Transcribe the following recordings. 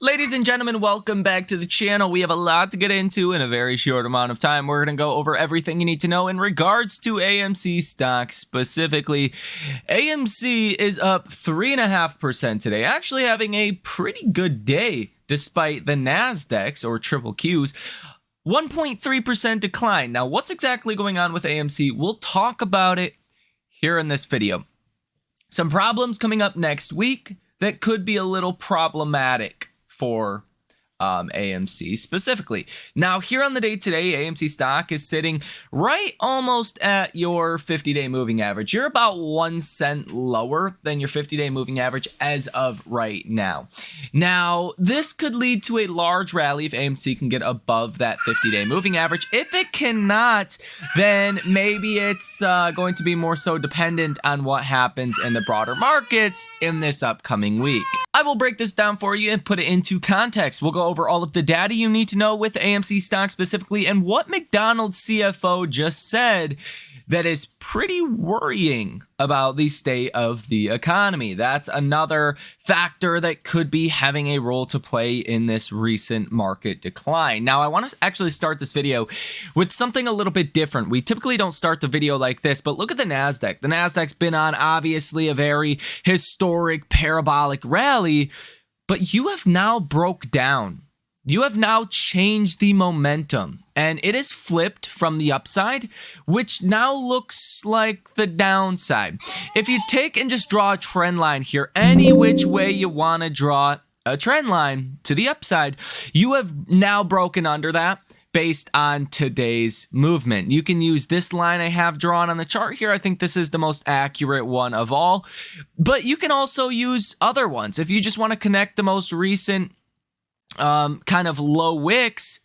Ladies and gentlemen, welcome back to the channel. We have a lot to get into in a very short amount of time. We're going to go over everything you need to know in regards to AMC stock specifically. AMC is up 3.5% today, actually having a pretty good day despite the Nasdaq's or triple Q's 1.3% decline. Now, what's exactly going on with AMC? We'll talk about it here in this video. Some problems coming up next week that could be a little problematic for AMC specifically. Now, here on the day today, AMC stock is sitting right almost at your 50-day moving average. You're about 1 cent lower than your 50-day moving average as of right now. Now, this could lead to a large rally if AMC can get above that 50-day moving average. If it cannot, then maybe it's going to be more so dependent on what happens in the broader markets in this upcoming week. I will break this down for you and put it into context. We'll go over all of the data you need to know with AMC stock specifically and what McDonald's CFO just said that is pretty worrying about the state of the economy. That's another factor that could be having a role to play in this recent market decline. Now, I want to actually start this video with something a little bit different. We typically don't start the video like this, but look at the Nasdaq. The Nasdaq's been on obviously a very historic parabolic rally, but you have now broke down. You have now changed the momentum, and it is flipped from the upside, which now looks like the downside. If you take and just draw a trend line here, any which way you want to draw a trend line to the upside, you have now broken under that based on today's movement. You can use this line I have drawn on the chart here. I think this is the most accurate one of all, but you can also use other ones. If you just want to connect the most recent kind of low wicks,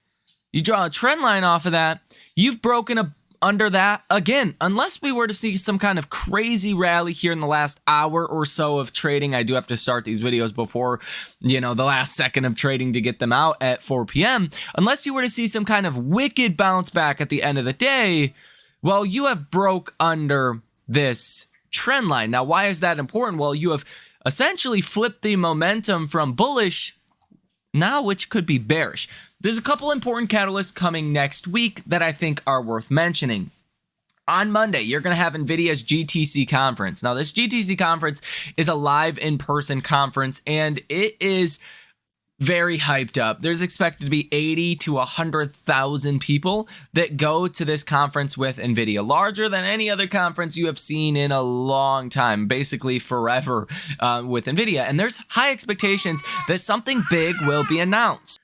you draw a trend line off of that, you've broken under that again. Unless we were to see some kind of crazy rally here in the last hour or so of trading. I do have to start these videos before, the last second of trading to get them out at 4 p.m. Unless you were to see some kind of wicked bounce back at the end of the day, well, you have broke under this trend line. Now, why is that important? Well, you have essentially flipped the momentum from bullish now, which could be bearish. There's a couple important catalysts coming next week that I think are worth mentioning. On Monday, you're going to have NVIDIA's GTC conference. Now, this GTC conference is a live in-person conference, and it is very hyped up. There's expected to be 80 to 100,000 people that go to this conference with NVIDIA, larger than any other conference you have seen in a long time, basically forever with NVIDIA. And there's high expectations that something big will be announced.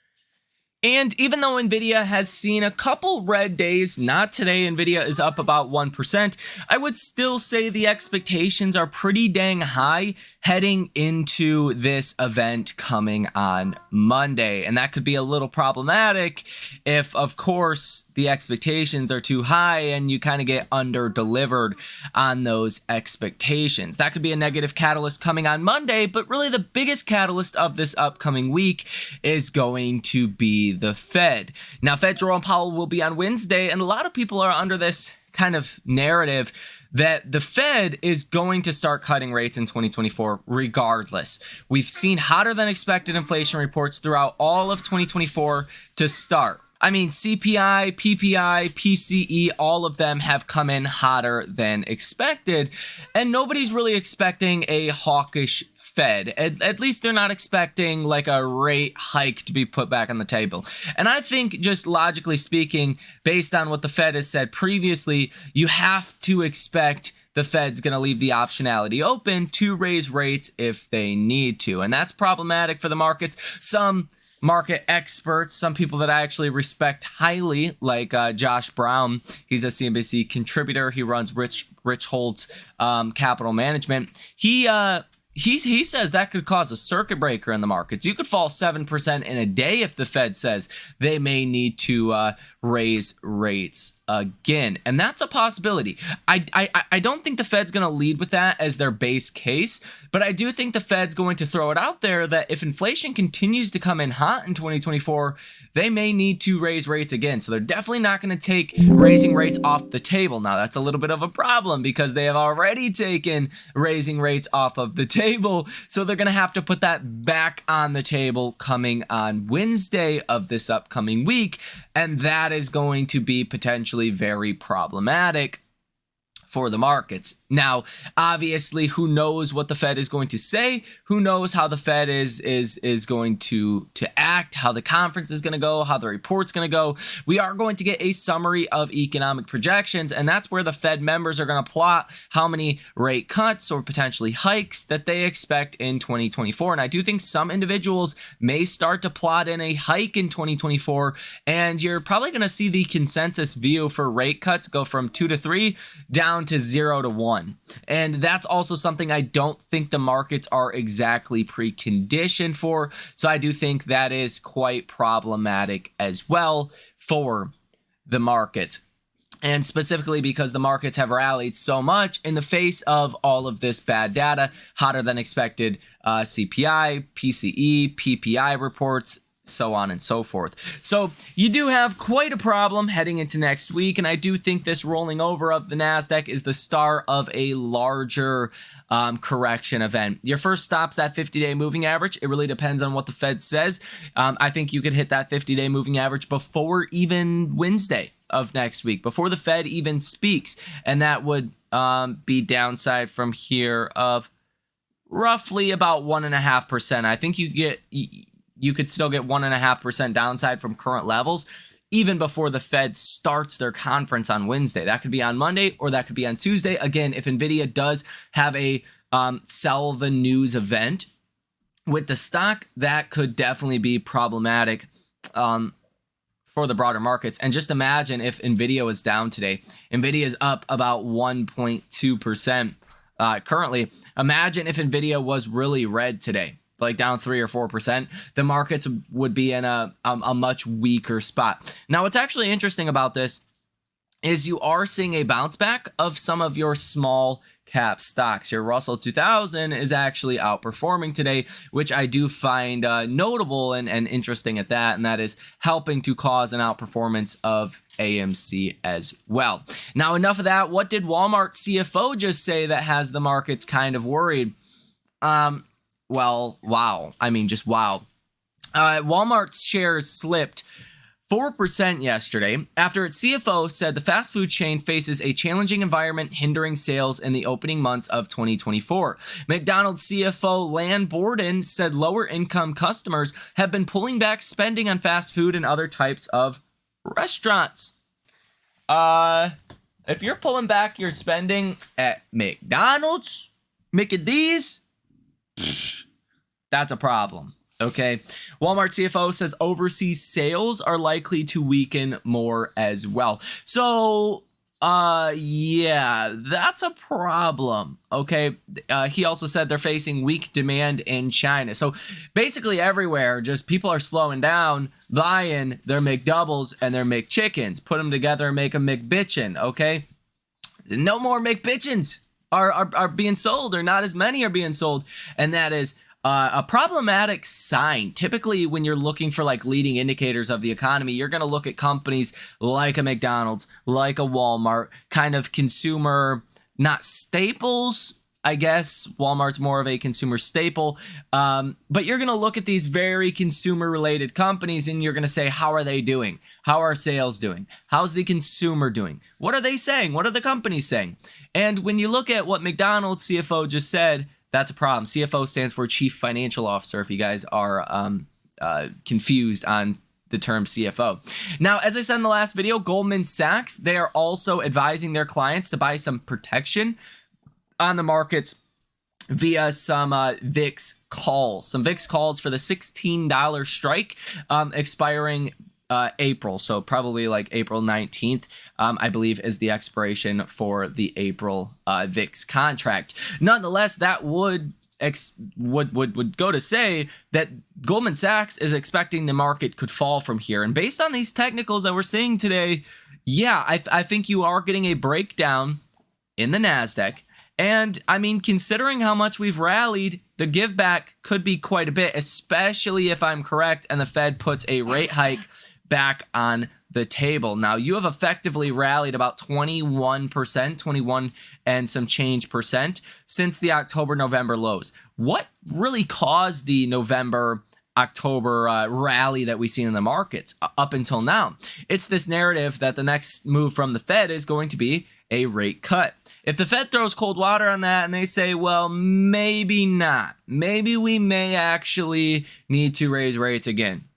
And even though NVIDIA has seen a couple red days, not today, NVIDIA is up about 1%, I would still say the expectations are pretty dang high heading into this event coming on Monday. And that could be a little problematic if, of course, the expectations are too high and you kind of get under-delivered on those expectations. That could be a negative catalyst coming on Monday, but really the biggest catalyst of this upcoming week is going to be the Fed. Now, Fed Jerome Powell will be on Wednesday, and a lot of people are under this kind of narrative that the Fed is going to start cutting rates in 2024 regardless. We've seen hotter than expected inflation reports throughout all of 2024 to start. I mean, CPI, PPI, PCE, all of them have come in hotter than expected, and nobody's really expecting a hawkish Fed. At least they're not expecting like a rate hike to be put back on the table. And I think just logically speaking, based on what the Fed has said previously, you have to expect the Fed's going to leave the optionality open to raise rates if they need to. And that's problematic for the markets. Some market experts, some people that I actually respect highly, like Josh Brown. He's a CNBC contributor. He runs Rich Hold's capital management. He says that could cause a circuit breaker in the markets. You could fall 7% in a day if the Fed says they may need to raise rates again, and that's a possibility. I don't think the Fed's going to lead with that as their base case, but I do think the Fed's going to throw it out there that if inflation continues to come in hot in 2024, they may need to raise rates again. So they're definitely not going to take raising rates off the table. Now, that's a little bit of a problem because they have already taken raising rates off of the table. So they're going to have to put that back on the table coming on Wednesday of this upcoming week. And that is going to be potentially very problematic for the markets. Now, obviously, who knows what the Fed is going to say? Who knows how the Fed is going to act, how the conference is going to go, how the report's going to go. We are going to get a summary of economic projections, and that's where the Fed members are going to plot how many rate cuts or potentially hikes that they expect in 2024. And I do think some individuals may start to plot in a hike in 2024, and you're probably going to see the consensus view for rate cuts go from 2 to 3 down to 0 to 1. And that's also something I don't think the markets are exactly preconditioned for. So I do think that is quite problematic as well for the markets. And specifically because the markets have rallied so much in the face of all of this bad data, hotter than expected CPI, PCE, PPI reports, so on and so forth. So you do have quite a problem heading into next week, and I do think this rolling over of the NASDAQ is the start of a larger correction event. Your first stop's that 50-day moving average. It really depends on what the Fed says. I think you could hit that 50-day moving average before even Wednesday of next week, before the Fed even speaks, and that would be downside from here of roughly about 1.5%. I think you could still get 1.5% downside from current levels, even before the Fed starts their conference on Wednesday. That could be on Monday or that could be on Tuesday. Again, if NVIDIA does have a sell the news event with the stock, that could definitely be problematic for the broader markets. And just imagine if NVIDIA was down today. NVIDIA is up about 1.2% currently. Imagine if NVIDIA was really red today, like down 3 or 4%, the markets would be in a much weaker spot. Now, what's actually interesting about this is you are seeing a bounce back of some of your small cap stocks. Your Russell 2000 is actually outperforming today, which I do find notable and interesting at that, and that is helping to cause an outperformance of AMC as well. Now, enough of that. What did Walmart CFO just say that has the markets kind of worried? Well, wow. I mean, just wow. Walmart's shares slipped 4% yesterday after its CFO said the fast food chain faces a challenging environment hindering sales in the opening months of 2024. McDonald's CFO Lan Borden said lower income customers have been pulling back spending on fast food and other types of restaurants. If you're pulling back your spending at McDonald's, McD's, that's a problem. Okay. Walmart CFO says overseas sales are likely to weaken more as well. So, yeah, that's a problem. Okay. He also said they're facing weak demand in China. So basically everywhere, just people are slowing down, buying their McDoubles and their McChickens, put them together and make a McBitchin. Okay. No more McBitchins are being sold, or not as many are being sold. And that is a problematic sign. Typically, when you're looking for like leading indicators of the economy, you're going to look at companies like a McDonald's, like a Walmart, kind of consumer, not staples. I guess Walmart's more of a consumer staple. But you're going to look at these very consumer related companies and you're going to say, how are they doing? How are sales doing? How's the consumer doing? What are they saying? What are the companies saying? And when you look at what McDonald's CFO just said, that's a problem. CFO stands for Chief Financial Officer, if you guys are confused on the term CFO. Now, as I said in the last video, Goldman Sachs, they are also advising their clients to buy some protection on the markets via some VIX calls. Some VIX calls for the $16 strike expiring April. So probably like April 19th, I believe, is the expiration for the April VIX contract. Nonetheless, that would go to say that Goldman Sachs is expecting the market could fall from here. And based on these technicals that we're seeing today, Yeah, I think you are getting a breakdown in the NASDAQ. And I mean, considering how much we've rallied, the give back could be quite a bit, especially if I'm correct and the Fed puts a rate hike back on the table. Now, you have effectively rallied about 21%, 21 and some change percent since the October-November lows. What really caused the November-October rally that we've seen in the markets up until now? It's this narrative that the next move from the Fed is going to be a rate cut. If the Fed throws cold water on that and they say, well, maybe not, maybe we may actually need to raise rates again,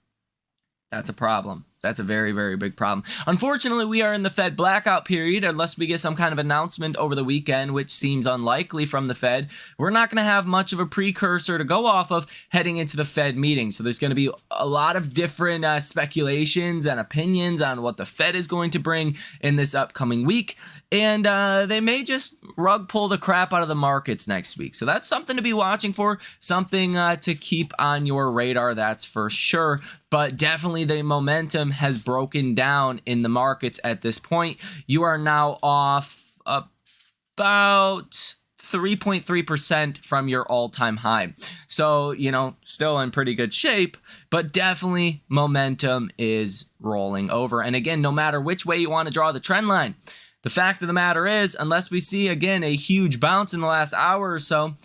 that's a problem. That's a very, very big problem. Unfortunately, we are in the Fed blackout period. Unless we get some kind of announcement over the weekend, which seems unlikely from the Fed, we're not going to have much of a precursor to go off of heading into the Fed meeting. So there's going to be a lot of different speculations and opinions on what the Fed is going to bring in this upcoming week. And they may just rug pull the crap out of the markets next week. So that's something to be watching for, something to keep on your radar, that's for sure. But definitely the momentum has broken down in the markets at this point. You are now off about 3.3% from your all-time high. So, you know, still in pretty good shape, but definitely momentum is rolling over. And again, no matter which way you want to draw the trend line, the fact of the matter is, unless we see, again, a huge bounce in the last hour or so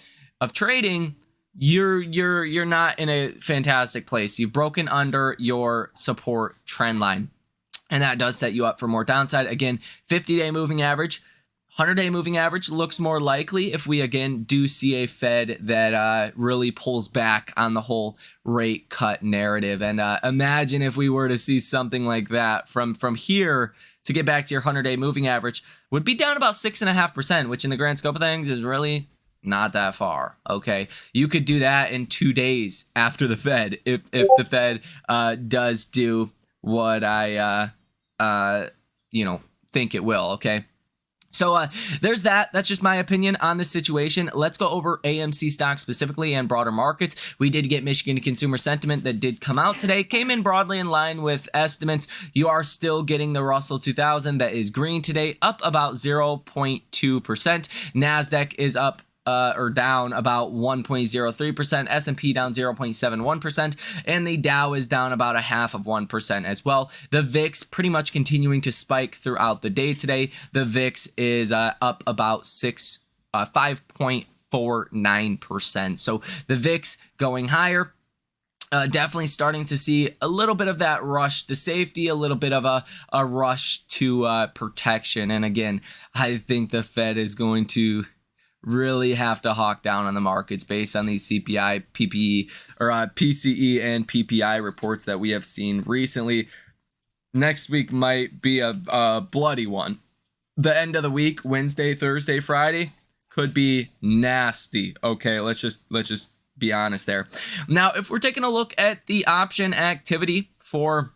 of trading, you're not in a fantastic place. You've broken under your support trend line, and that does set you up for more downside. Again, 50-day moving average, 100-day moving average looks more likely if we, again, do see a Fed that really pulls back on the whole rate cut narrative. And imagine if we were to see something like that from here to get back to your 100-day moving average would be down about 6.5%, which in the grand scope of things is really not that far. Okay, you could do that in 2 days after the Fed if the Fed does do what I think it will. Okay. So there's that. That's just my opinion on the situation. Let's go over AMC stock specifically and broader markets. We did get Michigan consumer sentiment that did come out today. Came in broadly in line with estimates. You are still getting the Russell 2000 that is green today, up about 0.2%. NASDAQ is up or down about 1.03%, S&P down 0.71%, and the Dow is down about 0.5% as well. The VIX pretty much continuing to spike throughout the day today. The VIX is up about 5.49%. So the VIX going higher. Definitely starting to see a little bit of that rush to safety, a little bit of a rush to protection. And again, I think the Fed is going to really have to hawk down on the markets based on these CPI, PPE, or PCE and PPI reports that we have seen recently. Next week might be a bloody one. The end of the week, Wednesday, Thursday, Friday, could be nasty. Okay, let's just be honest there. Now, if we're taking a look at the option activity for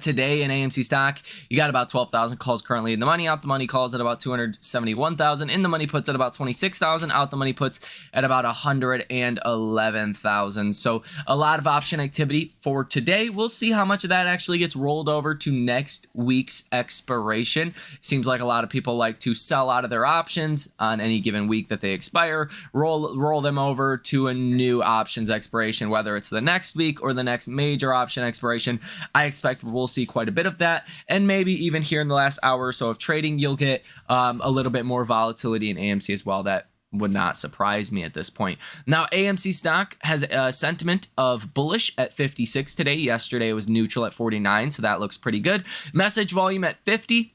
today in AMC stock, you got about 12,000 calls currently in the money. Out the money calls at about 271,000. In the money puts at about 26,000. Out the money puts at about 111,000. So a lot of option activity for today. We'll see how much of that actually gets rolled over to next week's expiration. Seems like a lot of people like to sell out of their options on any given week that they expire, roll them over to a new options expiration, whether it's the next week or the next major option expiration. I expect we'll see quite a bit of that, and maybe even here in the last hour or so of trading, you'll get a little bit more volatility in AMC as well. That would not surprise me at this point. Now, AMC stock has a sentiment of bullish at 56 today. Yesterday it was neutral at 49, so that looks pretty good. Message volume at 50.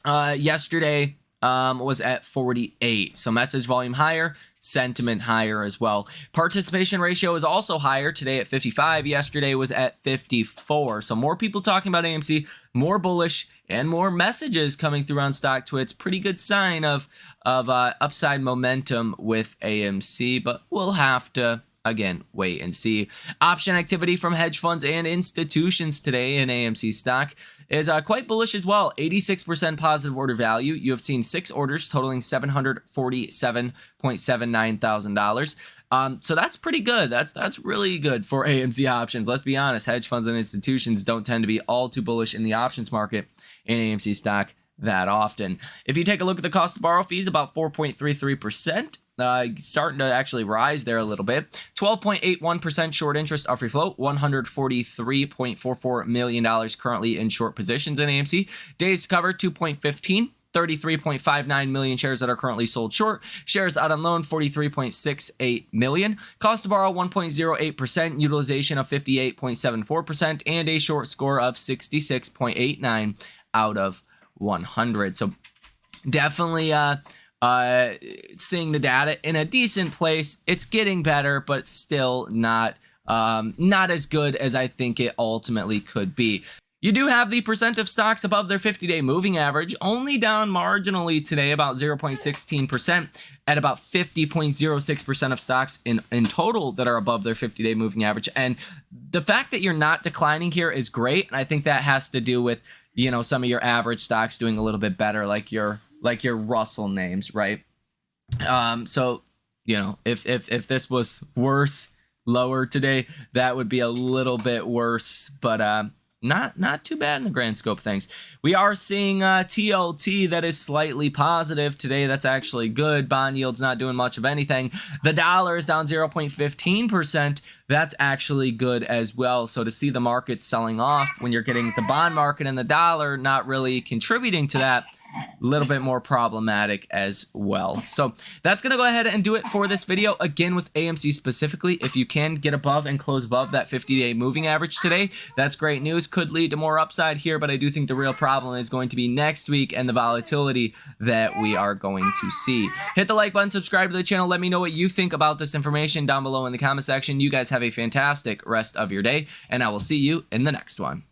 Yesterday was at 48. So message volume higher, sentiment higher as well. Participation ratio is also higher today at 55. Yesterday was at 54. So more people talking about AMC, more bullish, and more messages coming through on StockTwits. Pretty good sign of upside momentum with AMC, but we'll have to again wait and see. Option activity from hedge funds and institutions today in AMC stock is quite bullish as well. 86% positive order value. You have seen 6 orders totaling $747.79 thousand. So that's pretty good. That's really good for AMC options. Let's be honest, hedge funds and institutions don't tend to be all too bullish in the options market in AMC stock that often. If you take a look at the cost to borrow fees, about 4.33%. Starting to actually rise there a little bit. 12.81% short interest off free float. $143.44 million currently in short positions in AMC. Days to cover 2.15. 33.59 million shares that are currently sold short. Shares out on loan 43.68 million. Cost to borrow 1.08%. Utilization of 58.74%. And a short score of 66.89 out of 100. So definitely seeing the data in a decent place. It's getting better, but still not as good as I think it ultimately could be. You do have the percent of stocks above their 50-day moving average, only down marginally today, about 0.16%, at about 50.06% of stocks in total that are above their 50-day moving average. And the fact that you're not declining here is great, and I think that has to do with, you know, some of your average stocks doing a little bit better, like your Russell names, right? So, you know, if this was worse, lower today, that would be a little bit worse, but not too bad in the grand scope of things. We are seeing TLT that is slightly positive today. That's actually good. Bond yield's not doing much of anything. The dollar is down 0.15%. That's actually good as well. So to see the market selling off when you're getting the bond market and the dollar not really contributing to that, a little bit more problematic as well. So that's going to go ahead and do it for this video. Again, with AMC specifically, if you can get above and close above that 50-day moving average today, that's great news. Could lead to more upside here, but I do think the real problem is going to be next week and the volatility that we are going to see. Hit the like button, subscribe to the channel. Let me know what you think about this information down below in the comment section. You guys have a fantastic rest of your day, and I will see you in the next one.